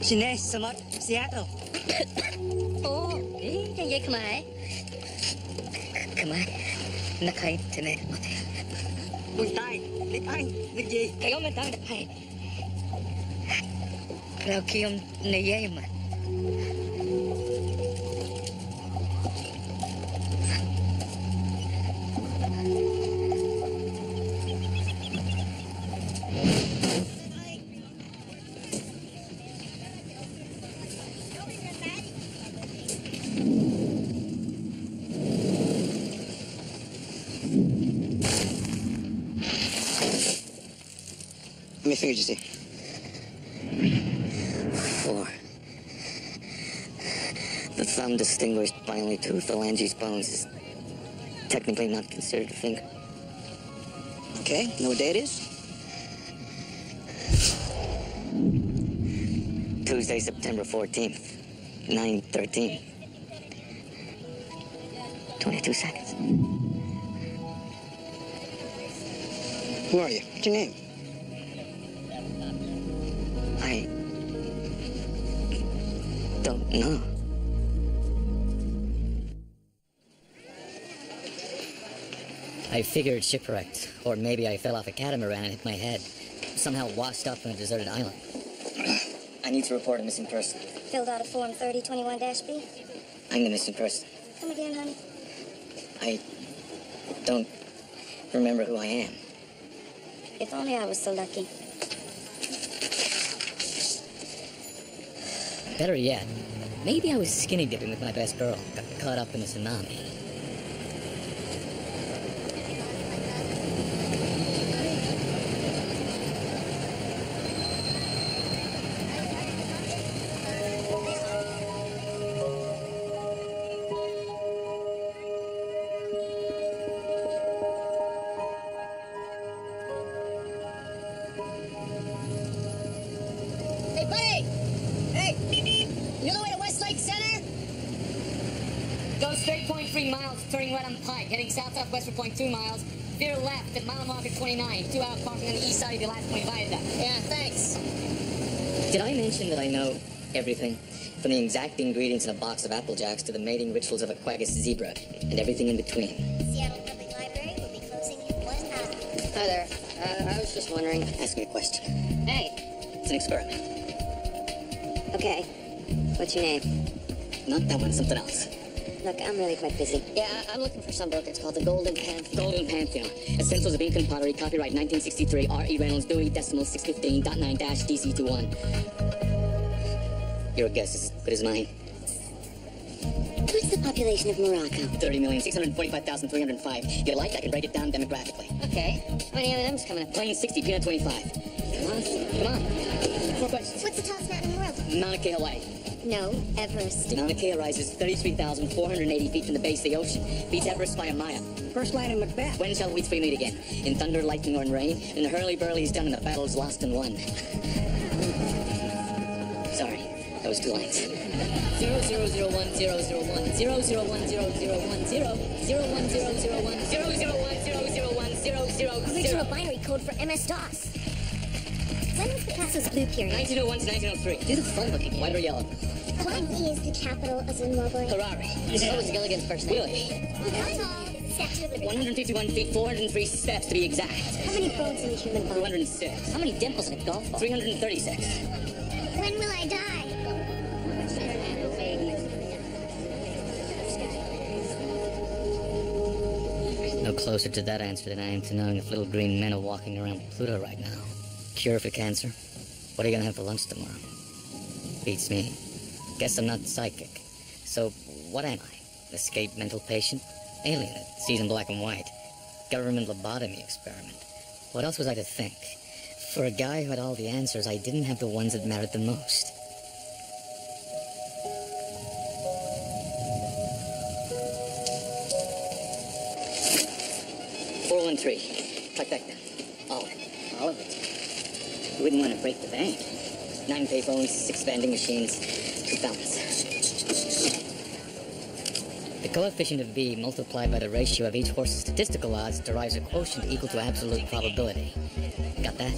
Sine, Samot, Seattle. Ồ, ý, cái gì Khmer? Khmer, nó khai thế này. Ui tai, lịch anh, lịch gì? Cái ông ta đã hay. Kalau kiam này vậy mà. How many fingers you see? 4. The thumb distinguished by only 2 phalanges bones is technically not considered a finger. Okay, know what day it is? Tuesday, September 14th, 9:13. 22 seconds. Who are you? What's your name? I don't know. I figured shipwrecked, or maybe I fell off a catamaran and hit my head. Somehow washed up on a deserted island. I need to report a missing person. Filled out a form 3021-B. I'm the missing person. Come again, honey. I don't remember who I am. If only I was so lucky. Better yet, maybe I was skinny dipping with my best girl, got caught up in a tsunami. Hey, buddy! Hey! You know the way to Westlake Center? Go straight 0.3 miles, turning right on the pike, heading south-southwest for 0.2 miles, veer left at mile marker 29, 2 hour parking on the east side of the last point viaduct. Yeah, thanks. Did I mention that I know everything? From the exact ingredients in a box of Apple Jacks to the mating rituals of a quaggas zebra, and everything in between. Seattle Public Library will be closing in 1 hour. Hi there. I was just wondering. Ask me a question. Hey. It's an experiment. Okay. What's your name? Not that one, something else. Look, I'm really quite busy. Yeah, I'm looking for some book. It's called The Golden Pantheon. Golden Pantheon. Essentials of Incan Pottery, copyright 1963, R.E. Reynolds, Dewey, decimal 615.9-DC21. Your guess is as good as mine. What's the population of Morocco? 30,645,305. You like, I can break it down demographically. Okay. How many M&M's coming up? Plain 60, peanut 25. Come on. More questions. What's the tallest mountain in the world? Mauna Kea, Hawaii. No, Everest. Mauna Kea rises 33,480 feet from the base of the ocean. Beats Everest by a mile. First line in Macbeth. When shall we three meet again? In thunder, lightning, or in rain? In the hurly-burly is done and the battle's lost and won. Sorry, that was 2 lines. 0001001 001 001 0010 01001 Original binary code for MS-DOS. When was Picasso's blue period? 1901 to 1903. Do the fun looking, white or yellow. What is the capital of Zimbabwe? Harare. What was Gilligan's first name? Willie. How tall is the Statue of Liberty? 151 feet, 403 steps to be exact. How many bones in a human body? 206. How many dimples in a golf ball? 336. When will I die? No closer to that answer than I am to knowing if little green men are walking around Pluto right now. Cure for cancer? What are you gonna have for lunch tomorrow? Beats me. Guess I'm not psychic. So, what am I? Escaped mental patient? Alien that sees in black and white? Government lobotomy experiment? What else was I to think? For a guy who had all the answers, I didn't have the ones that mattered the most. Trifecta. All of it. All of it. You wouldn't want to break the bank. 9 payphones, 6 vending machines, 2 fountains. The coefficient of B multiplied by the ratio of each horse's statistical odds derives a quotient equal to absolute probability. Got that?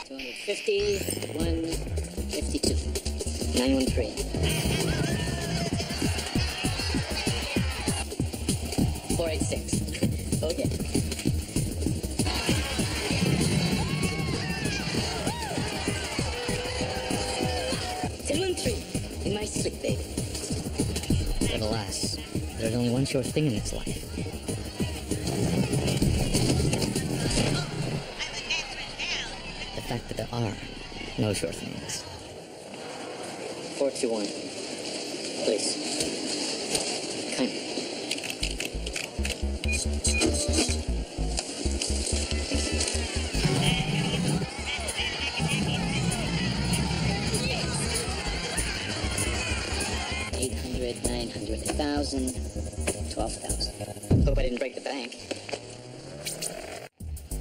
$250, 152, 913. 486. Okay. In my sleep, baby. But alas, there's only one sure thing in this life. The fact that there are no sure things. 421. Please. Kindly. $800, 900, 1,000, 12,000. Hope I didn't break the bank.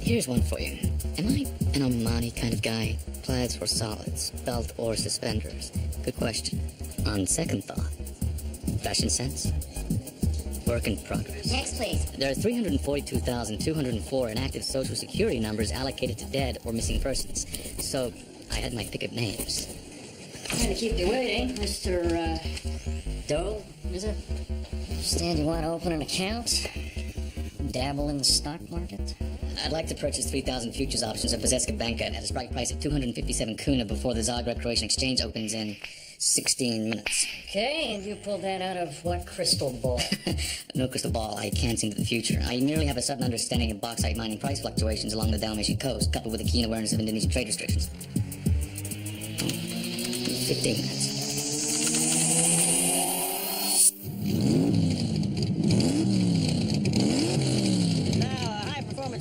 Here's one for you. Am I an Armani kind of guy? Plaids or solids? Belt or suspenders? Good question. On second thought. Fashion sense? Work in progress. Next, please. There are 342,204 inactive Social Security numbers allocated to dead or missing persons. So, I had my pick of names. Trying to keep you waiting, Mr. Dole, is it? Understand you want to open an account? Dabble in the stock market? I'd like to purchase 3,000 futures options of Pozeska Banka at a strike price of 257 kuna before the Zagreb Croatian Exchange opens in 16 minutes. Okay, and you pulled that out of what crystal ball? No crystal ball, I can't see into the future. I merely have a sudden understanding of bauxite mining price fluctuations along the Dalmatian coast, coupled with a keen awareness of Indonesian trade restrictions. 15 minutes.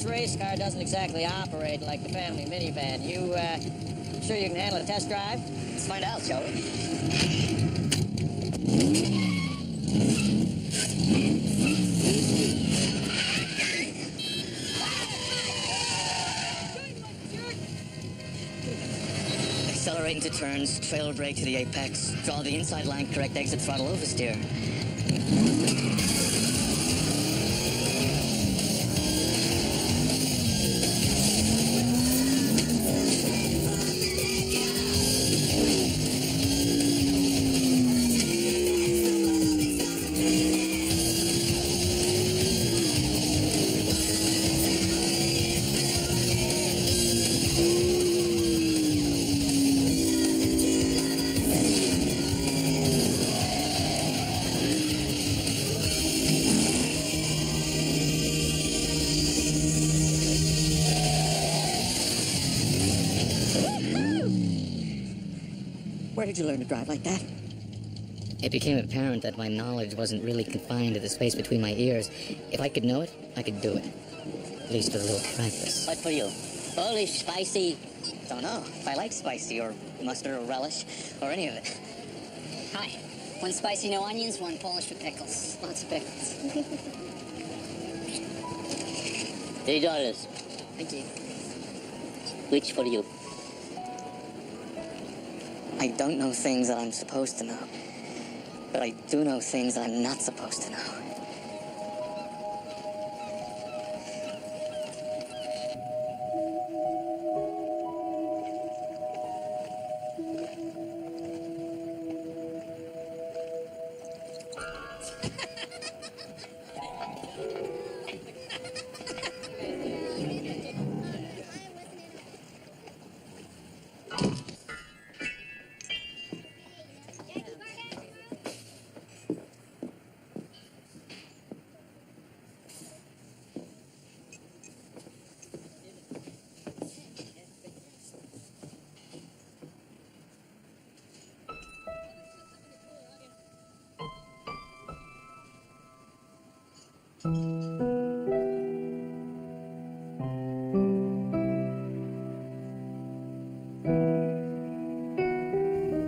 Race car doesn't exactly operate like the family minivan. You, sure you can handle a test drive? Let's find out, shall we? Accelerate into turns, trailer brake to the apex, draw the inside line, correct exit throttle oversteer. Where did you learn to drive like that? It became apparent that my knowledge wasn't really confined to the space between my ears. If I could know it, I could do it. At least with a little practice. What for you? Polish, spicy? Don't know if I like spicy or mustard or relish or any of it. Hi. One spicy, no onions, one Polish with pickles. Lots of pickles. $3. Thank you. Which for you? I don't know things that I'm supposed to know. But I do know things that I'm not supposed to know.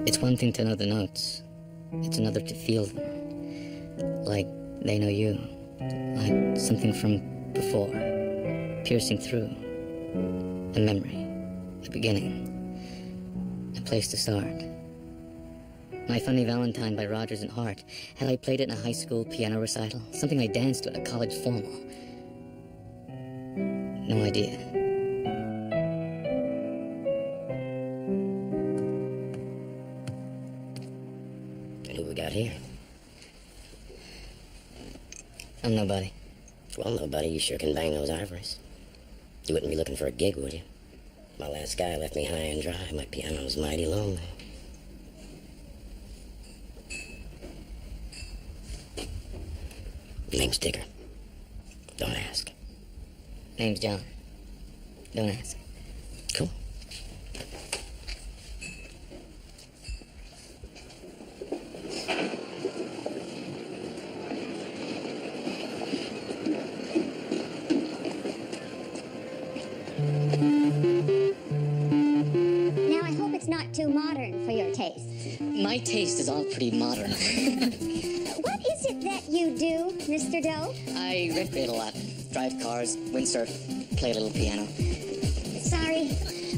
It's one thing to know the notes. It's another to feel them. Like they know you. Like something from before. Piercing through. A memory. A beginning. A place to start. My Funny Valentine by Rodgers and Hart. Had I played it in a high school piano recital? Something I danced to at a college formal? No idea. And who we got here? I'm nobody. Well, nobody. You sure can bang those ivories. You wouldn't be looking for a gig, would you? My last guy left me high and dry. My piano's mighty lonely. Name's Digger. Don't ask. Name's John. Don't ask. Cool. Now, I hope it's not too modern for your taste. My taste is all pretty modern. What is it that you do, Mr. Doe? I recreate a lot. Drive cars, windsurf, play a little piano. Sorry,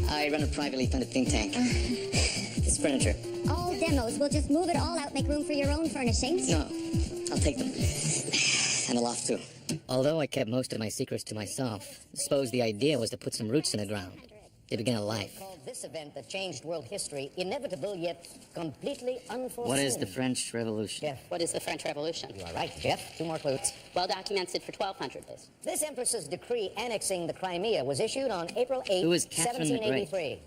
I run a privately funded think tank. It's furniture. all demos. We'll just move it all out, make room for your own furnishings. No, I'll take them. And the loft, too. Although I kept most of my secrets to myself, suppose the idea was to put some roots in the ground. To begin a life. Called this event that changed world history inevitable yet completely unforeseen. What is the French Revolution? Jeff, What is the French Revolution? you are right, Jeff. 2 more clues. Well documented for 1200 days. This empress's decree annexing the Crimea was issued on April 8, Who was Catherine the Great? 1783.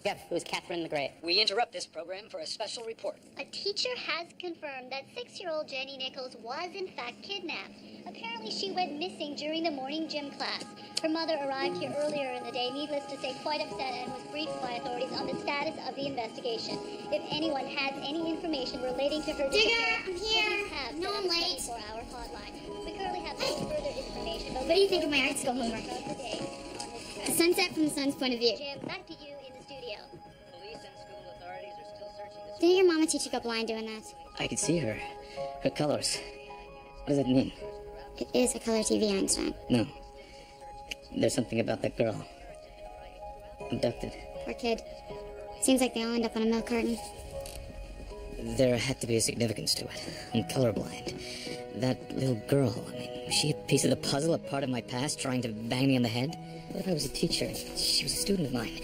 Jeff, Who is Catherine the Great? we interrupt this program for a special report. A teacher has confirmed that 6-year-old Jenny Nichols was in fact kidnapped. Apparently she went missing during the morning gym class. Her mother arrived here earlier in the day, needless to say quite upset, and was briefed by authorities on the status of the investigation. If anyone has any information relating to her Digger, I'm here. please have No, set I'm up a late. 24-hour hotline. We currently have no further information. What do you think of my art school homework? A sunset from the sun's point of view. Jim, back to you in the studio. Police and school authorities are still searching this. Didn't your mama teach you go blind doing that? I could see her. Her colors. What does that mean? It is a color TV, Einstein. No. There's something about that girl. Abducted. Poor kid. Seems like they all end up on a milk carton. There had to be a significance to it. I'm colorblind. That little girl, I mean, was she a piece of the puzzle, a part of my past, trying to bang me on the head? What if I was a teacher? She was a student of mine.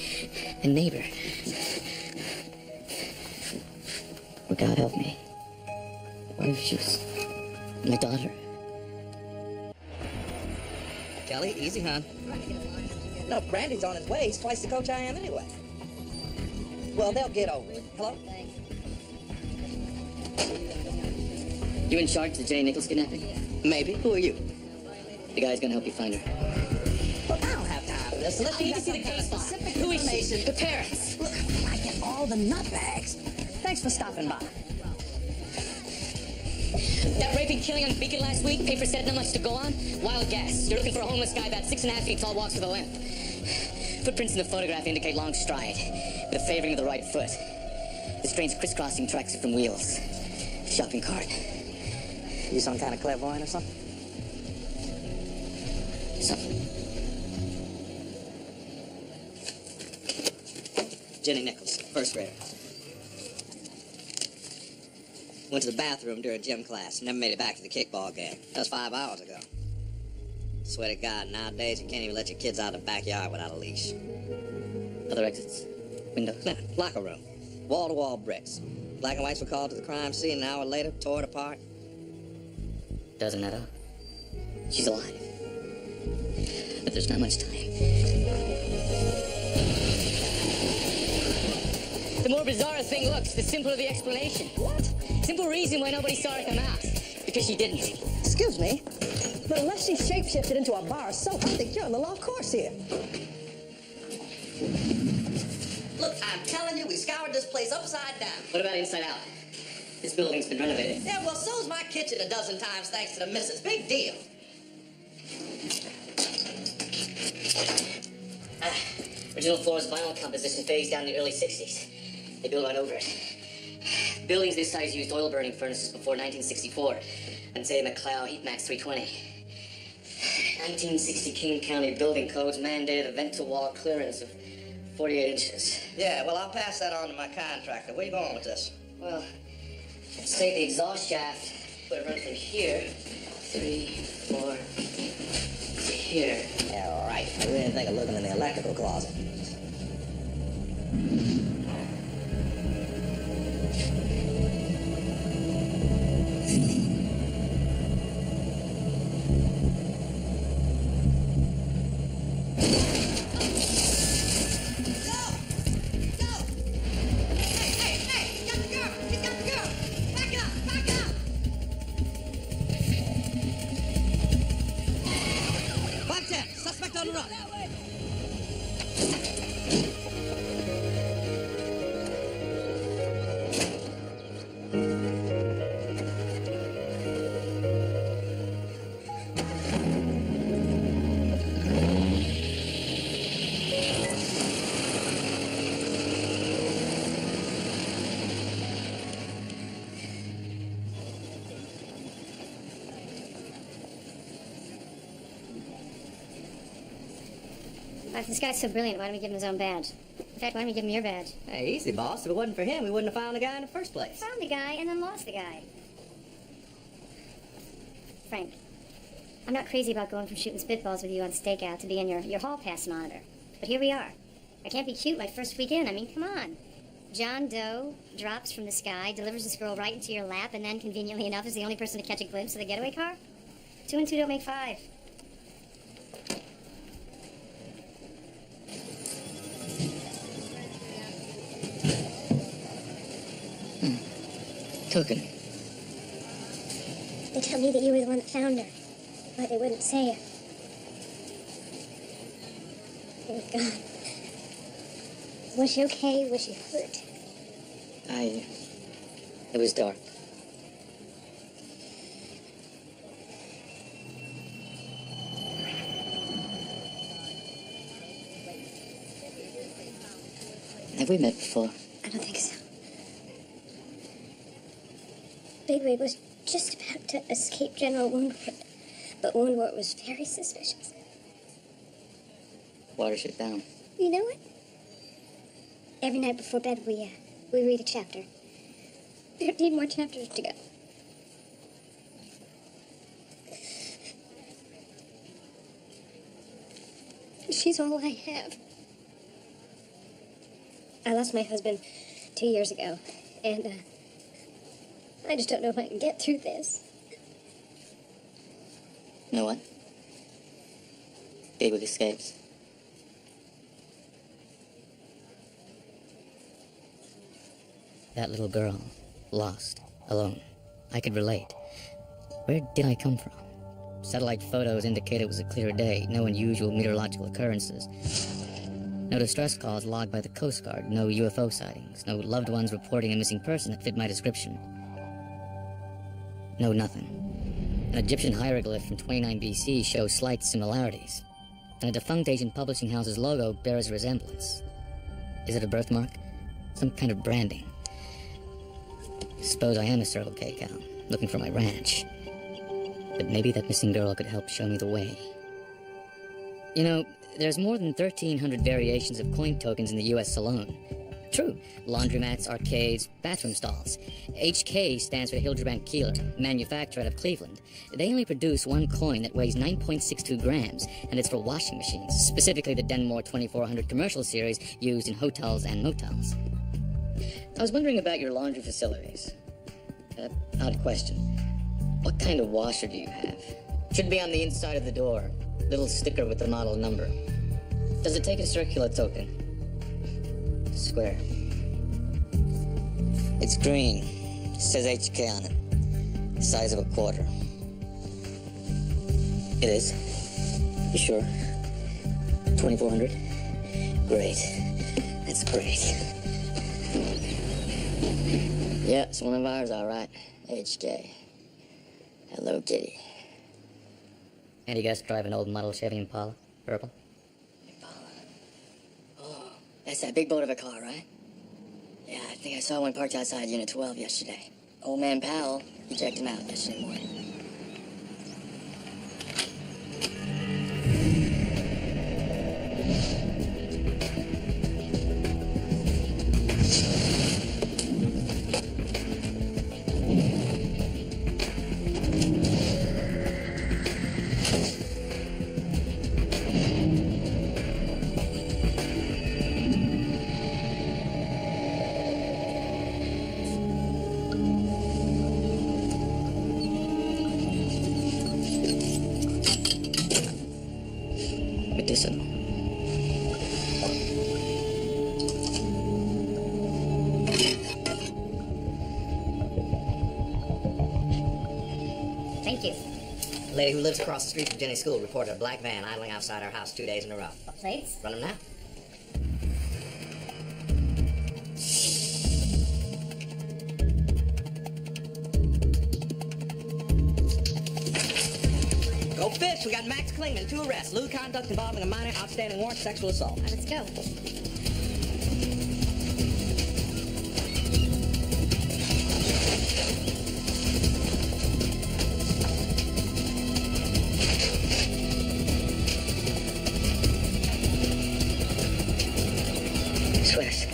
A neighbor. Oh, God help me. What if she was my daughter? Kelly, easy, hon. No, Brandy's on his way. He's twice the coach I am anyway. Well, they'll get over it. Hello? You in charge of the Jenny Nichols kidnapping? Maybe. Who are you? The guy's gonna help you find her. Well, I don't have time for this. Unless you got some kind of specific information. The parents! Look, I get all the nutbags. Thanks for stopping by. That raping killing on Beacon last week, paper said not much to go on. Wild guess. You're looking for a homeless guy about 6.5 feet tall, walks with a limp. Footprints in the photograph indicate long stride, with a favoring of the right foot. The strange crisscrossing tracks from wheels. Shopping cart. You some kind of clairvoyant or something? Something. Jenny Nichols, first grader. Went to the bathroom during gym class. Never made it back to the kickball game. That was 5 hours ago. Swear to God, nowadays you can't even let your kids out of the backyard without a leash. Other exits. Windows. Nah, locker room. Wall-to-wall bricks. Black and whites were called to the crime scene. An hour later, tore it apart. Doesn't matter. She's alive. But there's not much time. The more bizarre a thing looks, the simpler the explanation. What? Simple reason why nobody saw her come out. Because she didn't. Excuse me, but unless she shapeshifted into a bar of soap, I think you're on the law course here. Look, I'm telling you, we scoured this place upside down. What about inside out? This building's been renovated. Yeah, well, so's my kitchen a dozen times thanks to the missus. Big deal. Original floor's vinyl composition phased down in the early 60s. They built right over it. Buildings this size used oil burning furnaces before 1964. And say McCloud Heat Max 320. 1960 King County building codes mandated a vent-to-wall clearance of 48 inches. Yeah, well, I'll pass that on to my contractor. Where you going with this? Well, let's take the exhaust shaft, put it run from here, 3, 4, to here. Yeah, right. I really didn't think of looking in the electrical closet. If this guy's so brilliant, why don't we give him his own badge? In fact, why don't we give him your badge? Hey, easy, boss. If it wasn't for him, we wouldn't have found the guy in the first place. Found the guy and then lost the guy. Frank, I'm not crazy about going from shooting spitballs with you on stakeout to being your hall pass monitor. But here we are. I can't be cute my first weekend. I mean, come on. John Doe drops from the sky, delivers this girl right into your lap, and then, conveniently enough, is the only person to catch a glimpse of the getaway car? 2 and 2 don't make 5. Token. They tell me that you were the one that found her, but they wouldn't say it. Oh, God. Was she okay? Was she hurt? It was dark. Have we met before? I don't think so. Bigwig was just about to escape General Woundwort, but Woundwort was very suspicious. Watership down. You know what? Every night before bed, we read a chapter. 13 more chapters to go. She's all I have. I lost my husband 2 years ago, and I just don't know if I can get through this. You know what? Bigwig escapes. That little girl, lost, alone. I could relate. Where did I come from? Satellite photos indicate it was a clear day, no unusual meteorological occurrences. No distress calls logged by the Coast Guard, no UFO sightings, no loved ones reporting a missing person that fit my description. No nothing. An Egyptian hieroglyph from 29 BC shows slight similarities, and a defunct Asian publishing house's logo bears a resemblance. Is it a birthmark? Some kind of branding? Suppose I am a Circle K cow, looking for my ranch. But maybe that missing girl could help show me the way. You know, there's more than 1,300 variations of coin tokens in the U.S. alone. True. Laundromats, arcades, bathroom stalls. HK stands for Hildebrand Keeler, manufacturer out of Cleveland. They only produce one coin that weighs 9.62 grams, and it's for washing machines, specifically the Denmore 2400 commercial series used in hotels and motels. I was wondering about your laundry facilities. Odd question. What kind of washer do you have? Should be on the inside of the door. Little sticker with the model number. Does it take a circular token? Square. It's green. It says HK on it. The size of a quarter. It is. You sure? 2400? Great. That's great. Yeah, it's one of ours, all right. HK. Hello, Kitty. And you guys drive an old model Chevy Impala? Purple? Impala. Oh, that's that big boat of a car, right? Yeah, I think I saw one parked outside Unit 12 yesterday. Old man Powell, he checked him out yesterday morning. Medicinal. Thank you. The lady who lives across the street from Jenny's school reported a black van idling outside her house 2 days in a row. What plates? Run them now. Go fish. We got Max Klingman, 2 arrests. Lewd conduct involving a minor, outstanding warrant, sexual assault. All right, let's go. Swiss.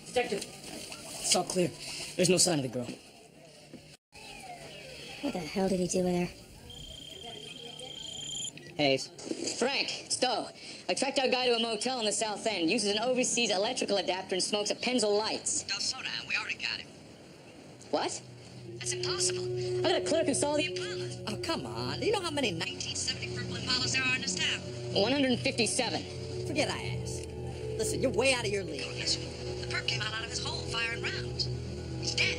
Detective, it's all clear. There's no sign of the girl. What the hell did he do with her? Hayes. Frank, it's Doe. I tracked our guy to a motel in the South End, uses an overseas electrical adapter and smokes a Pennzoil Lights. No, slow down. We already got him. What? That's impossible. I got a clerk who saw the Impala. Oh, come on. Do you know how many 1970 purple Impalas there are in this town? 157. Forget I asked. Listen, you're way out of your league. Listen, the perp came out of his hole firing rounds. He's dead.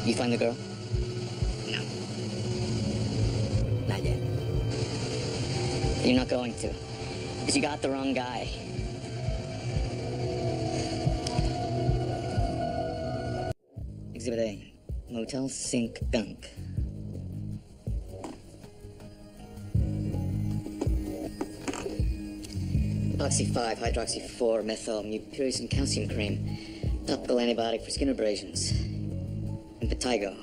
You find the girl? No. Not yet. You're not going to. Because you got the wrong guy. Exhibit A. Motel Sink Gunk. Oxy 5, hydroxy 4, methyl, mupirocin calcium cream. Topical antibiotic for skin abrasions. Impetigo.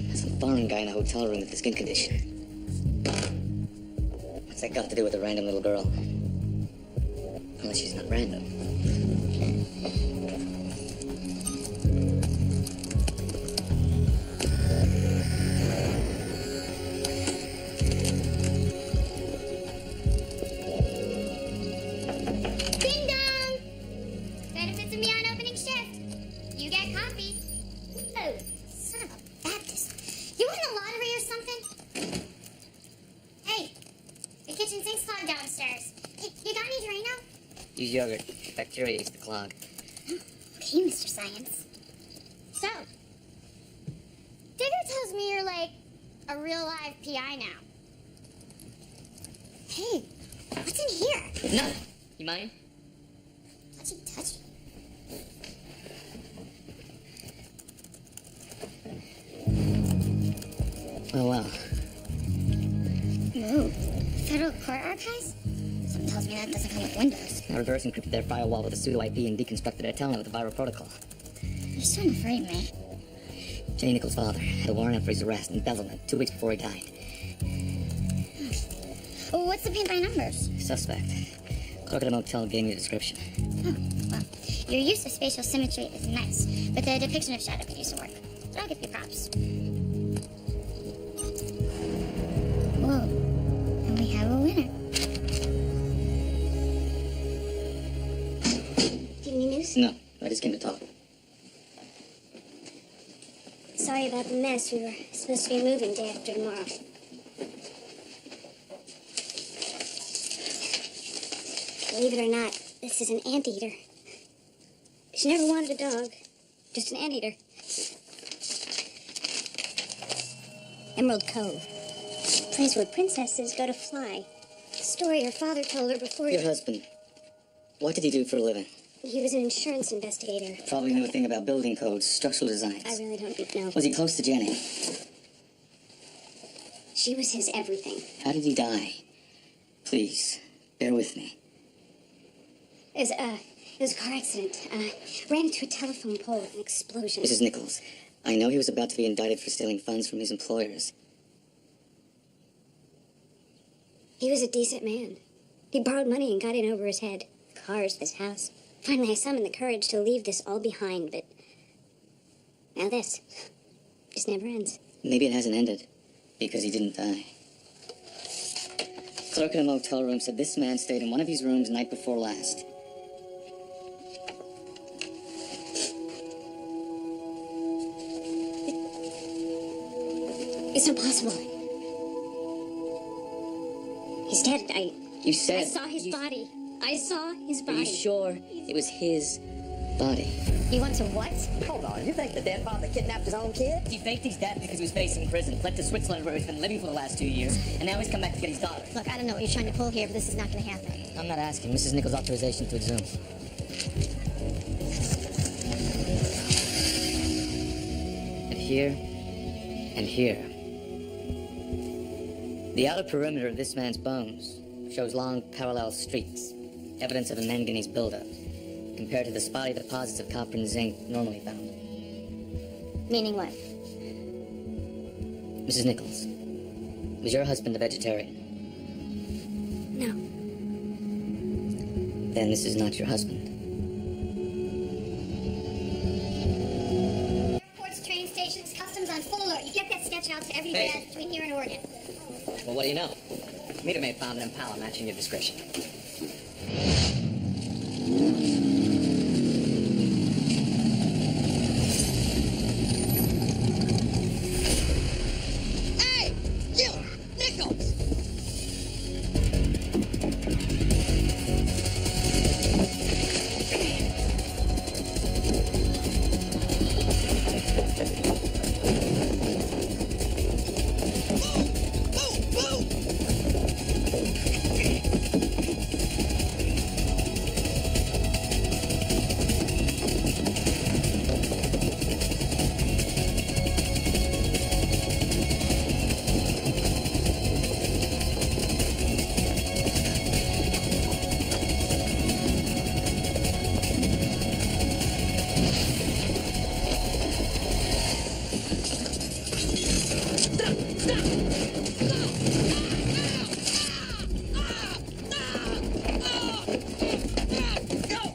That's some foreign guy in a hotel room with a skin condition. What's that got to do with a random little girl? Unless she's not random. Ding dong! Benefits of me on opening shift. You get coffee. Oh, son of a Baptist. You won the lottery or something? Hey, the kitchen sink's clogged downstairs. Hey, you got any Drano? Use yogurt. Bacteria eats the clog. Okay, Mr. Science. So, Digger tells me you're like a real live PI now. Hey, what's in here? No! You mind? Touchy, touchy. Oh, wow. Ooh, Federal Court Archives? Something tells me that doesn't come with Windows. I reverse encrypted their firewall with a pseudo IP and deconstructed their telnet with a viral protocol. You're starting to frighten me. Jenny Nichols' father had a warrant out for his arrest and embezzlement 2 weeks before he died. Oh, what's the paint by numbers? Suspect. Clerk at the motel gave me the description. Oh, well, your use of spatial symmetry is nice, but the depiction of shadow could use some work. But I'll give you props. Whoa, and we have a winner. Do you have any news? No, I just came to talk. Sorry about the mess. We were supposed to be moving day after tomorrow. Believe it or not, this is an anteater. She never wanted a dog. Just an anteater. Emerald Cove. Place where princesses go to fly. Story her father told her before Your husband. What did he do for a living? He was an insurance investigator. Probably knew a thing about building codes, structural designs. I really don't know. Was he close to Jenny? She was his everything. How did he die? Please, bear with me. It was a car accident. Ran into a telephone pole with an explosion. Mrs. Nichols, I know he was about to be indicted for stealing funds from his employers. He was a decent man. He borrowed money and got in over his head. Cars, this house. Finally, I summoned the courage to leave this all behind, but now this just never ends. Maybe it hasn't ended, because he didn't die. Clerk in a motel room said this man stayed in one of these rooms night before last. It's impossible. He's dead. You said... I saw his body. I saw his body. Are you sure it was his body? You want to what? Hold on, you think the dead father kidnapped his own kid? He faked his death because he was facing prison, fled to Switzerland where he's been living for the last 2 years, and now he's come back to get his daughter. Look, I don't know what you're trying to pull here, but this is not going to happen. I'm not asking. Mrs. Nichols' authorization to exhume. And here, and here. The outer perimeter of this man's bones shows long parallel streaks, evidence of a manganese buildup, compared to the spotty deposits of copper and zinc normally found. Meaning what? Mrs. Nichols, was your husband a vegetarian? No. Then this is not your husband. Airports, train stations, customs on full alert. You get that sketch out to everybody Hey. between here and Oregon. Well, what do you know? Meter maid found an Impala matching your description. Hey! You! Nichols!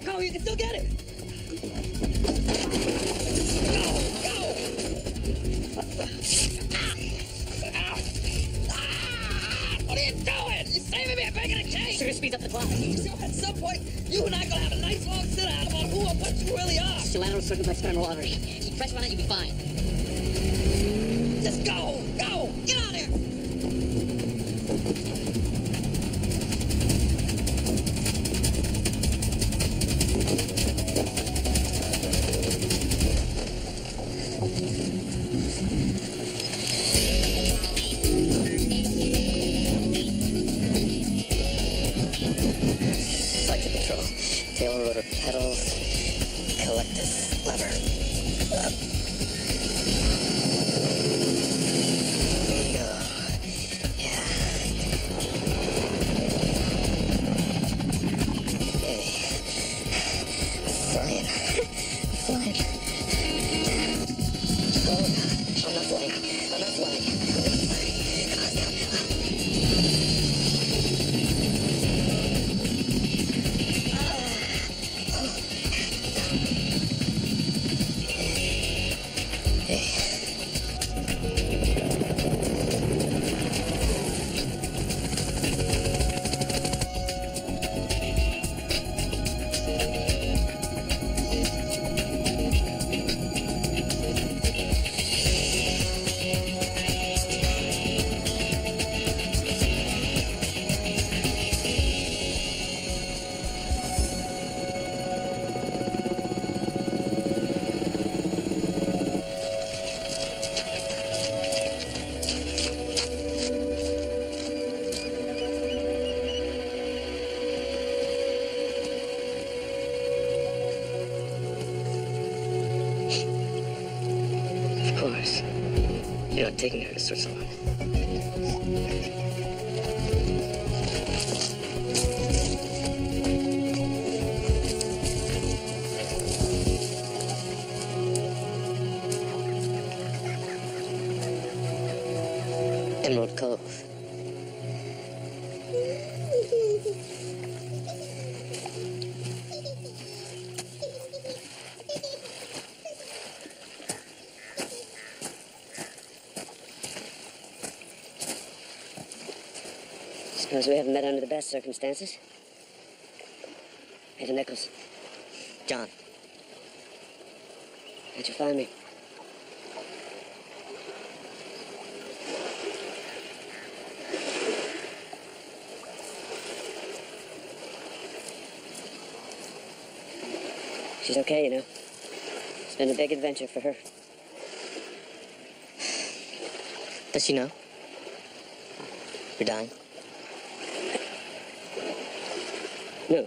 Go, you can still get it. What are you doing? You're saving me a bacon and cake. Sugar speeds up the clock. At some point, you and I are gonna have a nice long sit down about who and what you really are. It's your lateral circumflex femoral artery. Keep pressure on it, you'll be fine. Just go! Go! Get out of here! Selective control. Tail rotor pedals. Collective lever. Go. Yeah. Hey. Flying. Flying. Oh, I'm not flying. I'm not flying. Come on now. course. You know, taking her to Switzerland. Emerald Cove. Suppose we haven't met under the best circumstances. Ada Nichols, John. how'd you find me? She's okay, you know. It's been a big adventure for her. Does she know? You're dying? No.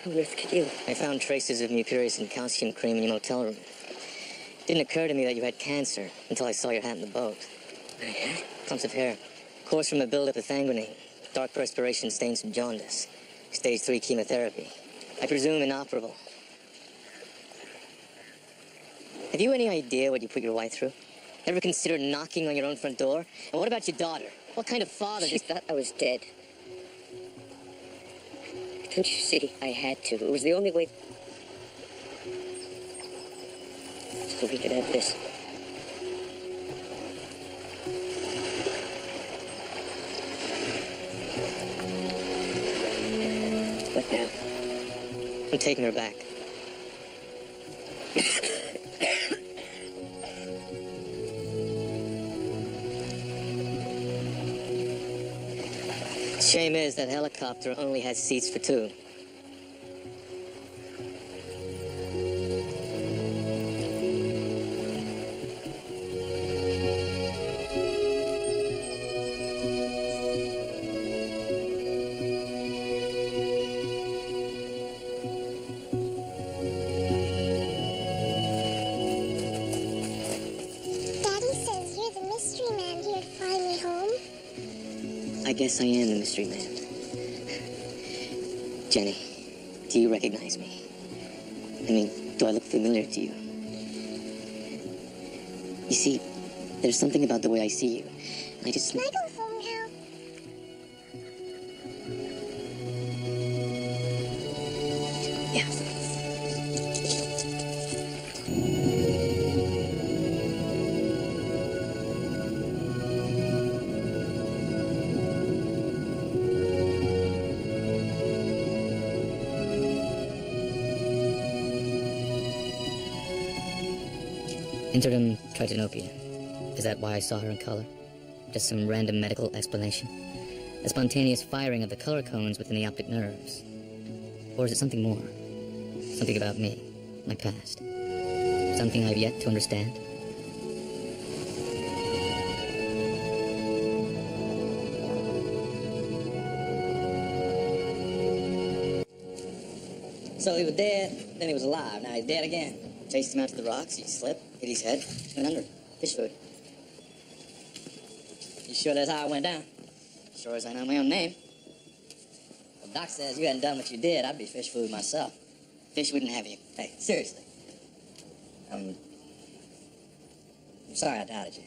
How on earth could you? I found traces of mupiracin calcium cream in your motel room. Didn't occur to me that you had cancer until I saw your hat in the boat. I had? Clumps of hair. Course from a buildup of thangrenine. Dark perspiration stains from jaundice. Stage 3 chemotherapy. I presume inoperable. Have you any idea what you put your wife through? Ever considered knocking on your own front door? And what about your daughter? What kind of father She thought I was dead. Don't you see? I had to. It was the only way. So we could have this. What now? I'm taking her back. Shame is that helicopter only has seats for two. Daddy says you're the mystery man here to find me home. I guess I am the mystery man. Jenny, do you recognize me? I mean, do I look familiar to you? You see, there's something about the way I see you. I just... Can I go home now? Yeah. Interdom tritanopia. Is that why I saw her in color? Just some random medical explanation? A spontaneous firing of the color cones within the optic nerves? Or is it something more? Something about me, my past? Something I've yet to understand? So he was dead, then he was alive. Now he's dead again. Chased him out to the rocks, he slipped, hit his head, went under. Fish food. You sure that's how it went down? Sure as I know my own name. Well, Doc says you hadn't done what you did, I'd be fish food myself. Fish wouldn't have you. Hey, seriously. I'm sorry I doubted you.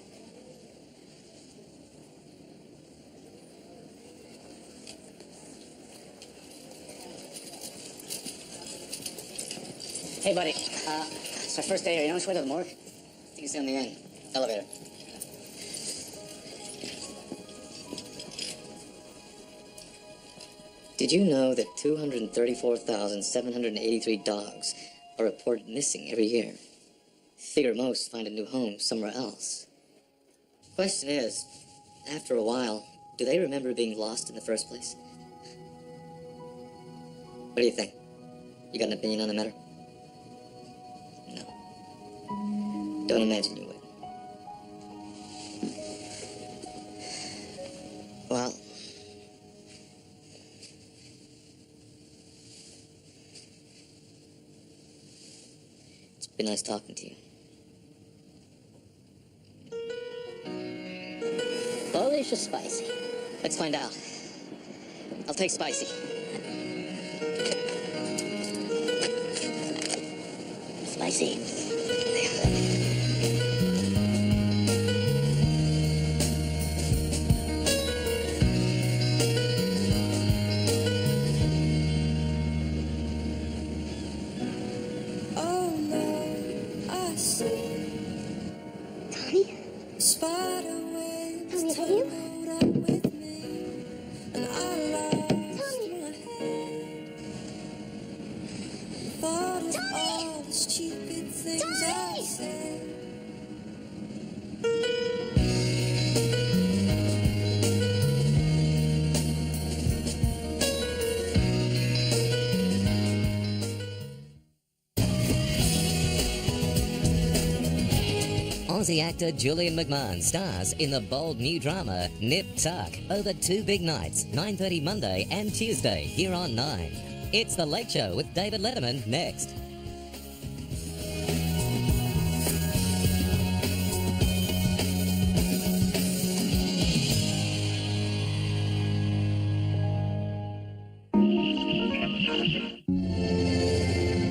Hey, buddy. It's our first day here. You know which way to the morgue? I think it's down the end. Elevator. Did you know that 234,783 dogs are reported missing every year? Figure most find a new home somewhere else. Question is, after a while, do they remember being lost in the first place? What do you think? You got an opinion on the matter? No. Don't imagine you would. Well, it's been nice talking to you. British or spicy? Let's find out. I'll take spicy. Spicy. Oh no, I see Tommy? spider webs Tommy, is that you? tangled up with me, and I lost Tommy! my head. Thought of all the stupid things I said. Aussie actor Julian McMahon stars in the bold new drama Nip Tuck over 2 big nights, 9:30 Monday and Tuesday here on 9. It's The Late Show with David Letterman next.